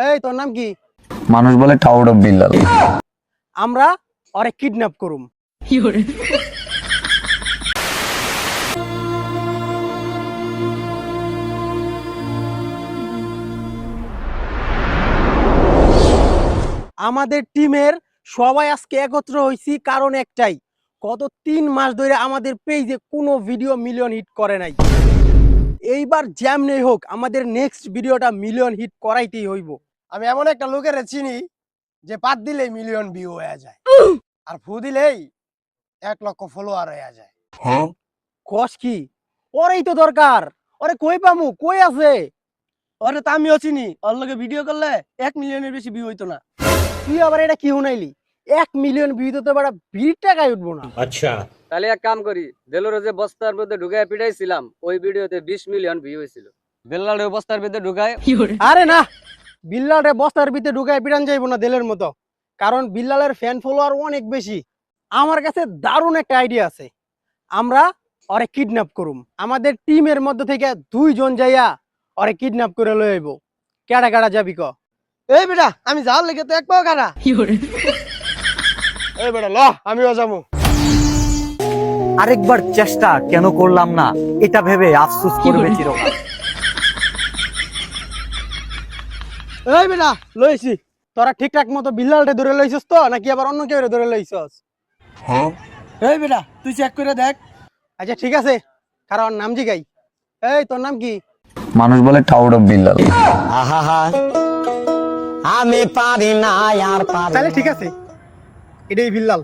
এই তোর নাম কি? মানুষ বলে টাউড অফ বিল্লাল। আমরা ওরে কিডন্যাপ করুম। আমাদের টিমের সবাই আজকে একত্র হইছি কারণ একটাই, গত 3 মাস ধরে আমাদের পেজে কোনো ভিডিও মিলিয়ন হিট করে নাই। এইবার যেমনি হোক আমাদের নেক্সট ভিডিওটা মিলিয়ন হিট করাইতেই হইব। আমি এমন একটা লোকের চিনি যে পাত দিলেই মিলিয়ন ভিউ হয়ে যায় আর ফু দিলেই 1 লক্ষ ফলোয়ার হয়ে যায়। কস কি? ওরেই তো দরকার। ওরে কই পামু? কই আছে? ওরে তো আমিও চিনি, ওর লগে ভিডিও করলে 1 মিলিয়নের বেশি ভিউ হইতো না। তুই আবার এটা কি শুনাইলি? 1 মিলিয়ন ভিউ তো বড় ভিড় টাকায় উঠবো না। আচ্ছা, তাহলে এক কাম করি, দেলোরে যে বস্তার মধ্যে ঢুকায় পিটাইছিলাম ওই ভিডিওতে 20 মিলিয়ন ভিউ হয়েছিল। বেল্লারে বস্তার ভিতরে ঢুকায়। আরে না, বিল্লালরে বস্তার ভিতরে ঢুকায় পিটান যাইবো না দেলের মতো, কারণ বিল্লালের ফ্যান ফলোয়ার অনেক বেশি। আমার কাছে দারুণ একটা আইডিয়া আছে, আমরা ওরে কিডন্যাপ করুম। আমাদের টিমের মধ্যে থেকে 2 জন যাইয়া ওরে কিডন্যাপ করে লই আইবো। কেডা কেডা যাবি ক? এই বেটা আমি যাওয়ার লেগে তো এক পাও খারা। এই বেটা ল আমিও যাবো। আরেকবার চেষ্টা কেন করলাম না এটা ভেবে আফসোস করবে চিরকাল। এই বেটা লইছি, তোরা ঠিকঠাক মতো বিল্লালরে ধরে লইছস তো নাকি আবার অন্য কেউ ধরে লইছস? এই বেটা তুই চেক করে দেখ। আচ্ছা ঠিক আছে, কারণ নাম জিগাই। এই তোর নাম কি? মানুষ বলে টাউড অফ বিল্লাল। আমি পারি না আর পারি। তাহলে ঠিক আছে, এটাই বিল্লাল।